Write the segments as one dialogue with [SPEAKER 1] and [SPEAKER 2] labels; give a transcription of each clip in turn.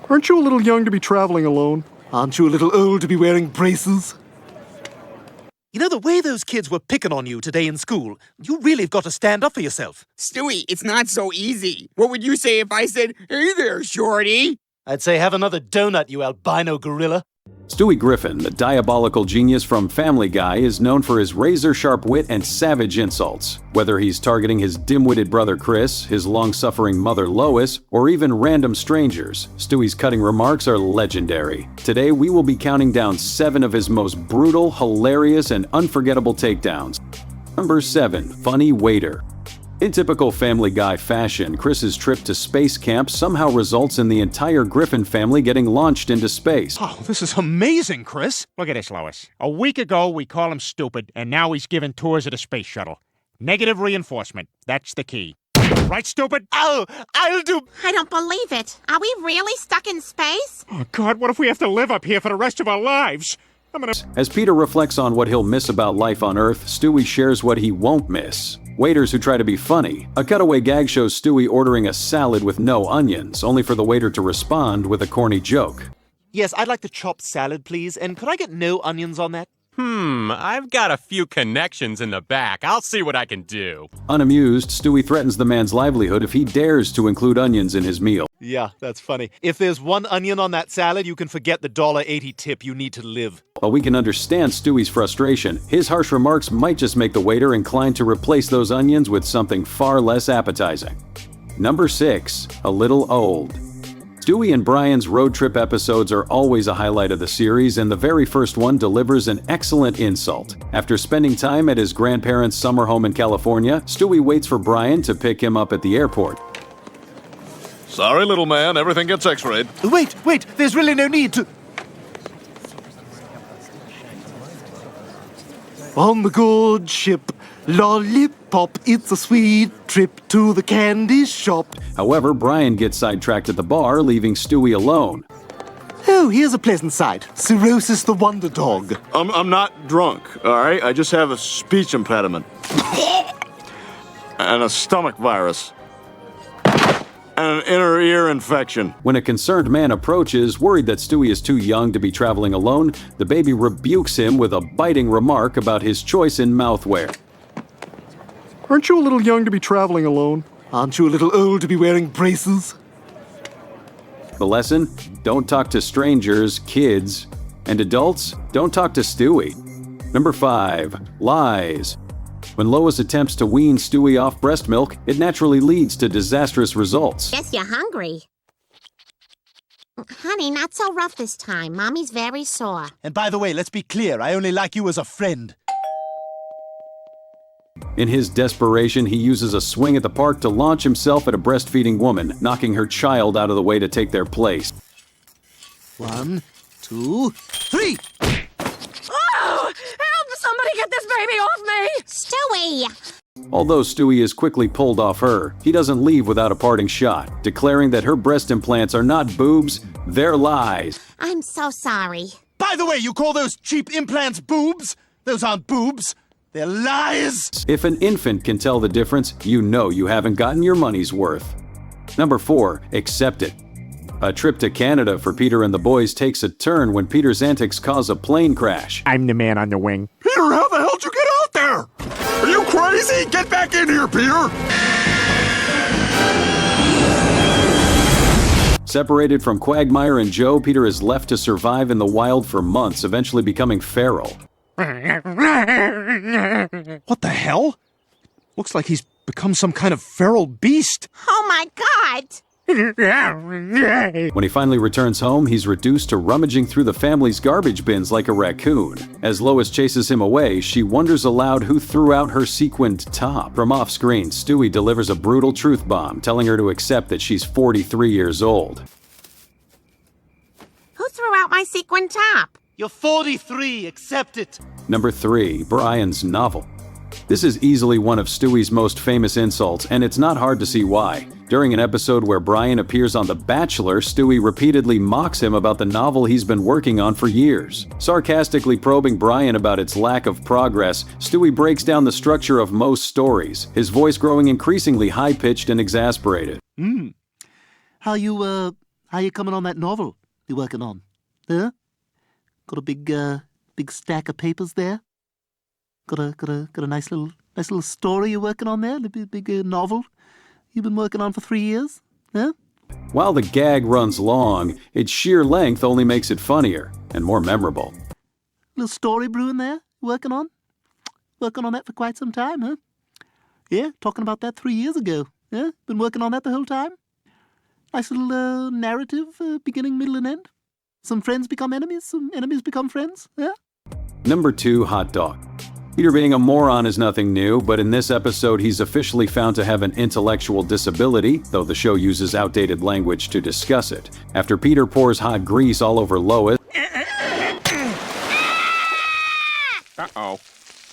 [SPEAKER 1] Aren't you a little young to be traveling alone?
[SPEAKER 2] Aren't you a little old to be wearing braces?
[SPEAKER 3] You know, the way those kids were picking on you today in school, you really have got to stand up for yourself.
[SPEAKER 4] Stewie, it's not so easy. What would you say if I said, "Hey there, shorty"?
[SPEAKER 3] I'd say have another donut, you albino gorilla.
[SPEAKER 5] Stewie Griffin, the diabolical genius from Family Guy, is known for his razor-sharp wit and savage insults. Whether he's targeting his dim-witted brother Chris, his long-suffering mother Lois, or even random strangers, Stewie's cutting remarks are legendary. Today, we will be counting down 7 of his most brutal, hilarious, and unforgettable takedowns. Number 7. Funny Waiter. In typical Family Guy fashion, Chris's trip to space camp somehow results in the entire Griffin family getting launched into space.
[SPEAKER 1] Oh, this is amazing, Chris.
[SPEAKER 6] Look at this, Lois. A week ago, we call him stupid, and now he's giving tours of the space shuttle. Negative reinforcement. That's the key. Right, stupid?
[SPEAKER 3] Oh, I'll do...
[SPEAKER 7] I don't believe it. Are we really stuck in space?
[SPEAKER 6] Oh, God, what if we have to live up here for the rest of our lives?
[SPEAKER 5] As Peter reflects on what he'll miss about life on Earth, Stewie shares what he won't miss. Waiters who try to be funny. A cutaway gag shows Stewie ordering a salad with no onions, only for the waiter to respond with a corny joke.
[SPEAKER 3] Yes, I'd like the chopped salad, please, and could I get no onions on that?
[SPEAKER 8] I've got a few connections in the back. I'll see what I can do.
[SPEAKER 5] Unamused, Stewie threatens the man's livelihood if he dares to include onions in his meal.
[SPEAKER 3] Yeah, that's funny. If there's one onion on that salad, you can forget the $1.80 tip you need to live.
[SPEAKER 5] While we can understand Stewie's frustration, his harsh remarks might just make the waiter inclined to replace those onions with something far less appetizing. Number 6. A little old. Stewie and Brian's road trip episodes are always a highlight of the series, and the very first one delivers an excellent insult. After spending time at his grandparents' summer home in California, Stewie waits for Brian to pick him up at the airport.
[SPEAKER 9] Sorry, little man, everything gets x-rayed.
[SPEAKER 3] Wait, there's really no need to...
[SPEAKER 2] On the good ship, lollipop, it's a sweet trip to the candy shop.
[SPEAKER 5] However, Brian gets sidetracked at the bar, leaving Stewie alone.
[SPEAKER 2] Oh, here's a pleasant sight. Cirrhosis the wonder dog.
[SPEAKER 9] I'm not drunk, all right? I just have a speech impediment. And a stomach virus. And an inner ear infection.
[SPEAKER 5] When a concerned man approaches, worried that Stewie is too young to be traveling alone, the baby rebukes him with a biting remark about his choice in mouthwear.
[SPEAKER 1] Aren't you a little young to be traveling alone?
[SPEAKER 2] Aren't you a little old to be wearing braces?
[SPEAKER 5] The lesson? Don't talk to strangers, kids. And adults? Don't talk to Stewie. Number 5. Lies. When Lois attempts to wean Stewie off breast milk, it naturally leads to disastrous results.
[SPEAKER 7] Guess you're hungry. Honey, not so rough this time. Mommy's very sore.
[SPEAKER 3] And by the way, let's be clear, I only like you as a friend.
[SPEAKER 5] In his desperation, he uses a swing at the park to launch himself at a breastfeeding woman, knocking her child out of the way to take their place.
[SPEAKER 3] 1, 2, 3!
[SPEAKER 7] Oh! Help! Somebody get this baby off me! Stewie!
[SPEAKER 5] Although Stewie is quickly pulled off her, he doesn't leave without a parting shot, declaring that her breast implants are not boobs, they're lies.
[SPEAKER 7] I'm so sorry.
[SPEAKER 3] By the way, you call those cheap implants boobs? Those aren't boobs. They're lies!
[SPEAKER 5] If an infant can tell the difference, you know you haven't gotten your money's worth. Number 4. Accept it. A trip to Canada for Peter and the boys takes a turn when Peter's antics cause a plane crash.
[SPEAKER 6] I'm the man on the wing.
[SPEAKER 9] Peter, how the hell'd you get out there? Are you crazy? Get back in here, Peter!
[SPEAKER 5] Separated from Quagmire and Joe, Peter is left to survive in the wild for months, eventually becoming feral.
[SPEAKER 1] What the hell? Looks like he's become some kind of feral beast.
[SPEAKER 7] Oh my God!
[SPEAKER 5] When he finally returns home, he's reduced to rummaging through the family's garbage bins like a raccoon. As Lois chases him away, she wonders aloud who threw out her sequined top. From off-screen, Stewie delivers a brutal truth bomb, telling her to accept that she's 43 years old.
[SPEAKER 7] Who threw out my sequin top?
[SPEAKER 3] You're 43, accept it.
[SPEAKER 5] Number 3. Brian's novel. This is easily one of Stewie's most famous insults, and it's not hard to see why. During an episode where Brian appears on The Bachelor, Stewie repeatedly mocks him about the novel he's been working on for years. Sarcastically probing Brian about its lack of progress, Stewie breaks down the structure of most stories, his voice growing increasingly high-pitched and exasperated.
[SPEAKER 2] How you, How you coming on that novel you're working on? Huh? Got a big stack of papers there? Got a nice little story you're working on there? A big novel you've been working on for 3 years? Huh?
[SPEAKER 5] While the gag runs long, its sheer length only makes it funnier and more memorable.
[SPEAKER 2] Little story brewing there? Working on? Working on that for quite some time, huh? Yeah, talking about that 3 years ago. Yeah, been working on that the whole time. Nice little narrative, beginning, middle, and end. Some friends become enemies, some enemies become friends. Yeah.
[SPEAKER 5] Number 2, hot dog. Peter being a moron is nothing new, but in this episode he's officially found to have an intellectual disability, though the show uses outdated language to discuss it. After Peter pours hot grease all over Lois...
[SPEAKER 6] Uh-oh.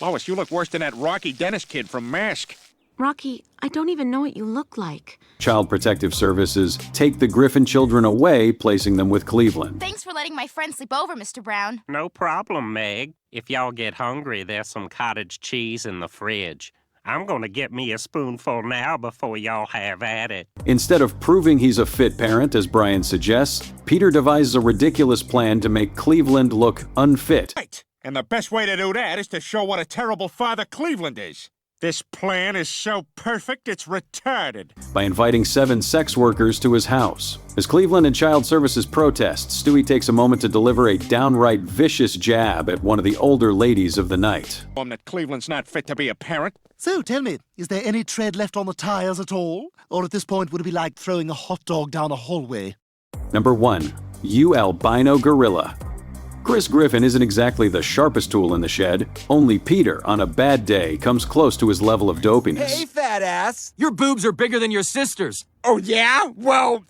[SPEAKER 6] Lois, you look worse than that Rocky Dennis kid from Mask.
[SPEAKER 7] Rocky, I don't even know what you look like.
[SPEAKER 5] Child Protective Services take the Griffin children away, placing them with Cleveland.
[SPEAKER 10] Thanks for letting my friend sleep over, Mr. Brown.
[SPEAKER 11] No problem, Meg. If y'all get hungry, there's some cottage cheese in the fridge. I'm gonna get me a spoonful now before y'all have at it.
[SPEAKER 5] Instead of proving he's a fit parent, as Brian suggests, Peter devises a ridiculous plan to make Cleveland look unfit.
[SPEAKER 6] Right. And the best way to do that is to show what a terrible father Cleveland is. This plan is so perfect, it's retarded.
[SPEAKER 5] By inviting 7 sex workers to his house. As Cleveland and Child Services protest, Stewie takes a moment to deliver a downright vicious jab at one of the older ladies of the night.
[SPEAKER 6] That Cleveland's not fit to be a parent.
[SPEAKER 2] So, tell me, is there any tread left on the tires at all? Or at this point, would it be like throwing a hot dog down a hallway?
[SPEAKER 5] Number 1. You Albino Gorilla. Chris Griffin isn't exactly the sharpest tool in the shed. Only Peter, on a bad day, comes close to his level of dopiness.
[SPEAKER 4] Hey, fat ass. Your boobs are bigger than your sister's. Oh, yeah? Well,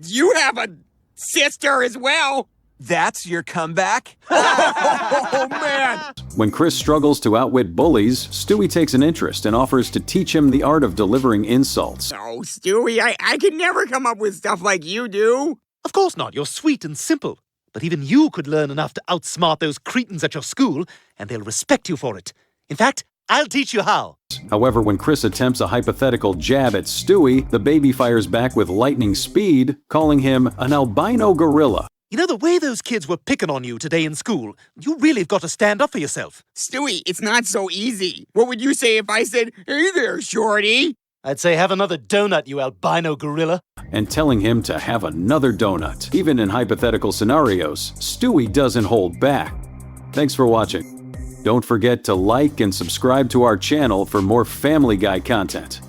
[SPEAKER 4] you have a sister as well. That's your comeback? Oh, man.
[SPEAKER 5] When Chris struggles to outwit bullies, Stewie takes an interest and offers to teach him the art of delivering insults.
[SPEAKER 4] Oh, Stewie, I could never come up with stuff like you do.
[SPEAKER 3] Of course not. You're sweet and simple. But even you could learn enough to outsmart those cretins at your school, and they'll respect you for it. In fact, I'll teach you how.
[SPEAKER 5] However, when Chris attempts a hypothetical jab at Stewie, the baby fires back with lightning speed, calling him an albino gorilla.
[SPEAKER 3] You know, the way those kids were picking on you today in school, you really have got to stand up for yourself.
[SPEAKER 4] Stewie, it's not so easy. What would you say if I said, hey there, shorty?
[SPEAKER 3] I'd say have another donut, you albino gorilla.
[SPEAKER 5] And telling him to have another donut. Even in hypothetical scenarios, Stewie doesn't hold back. Thanks for watching. Don't forget to like and subscribe to our channel for more Family Guy content.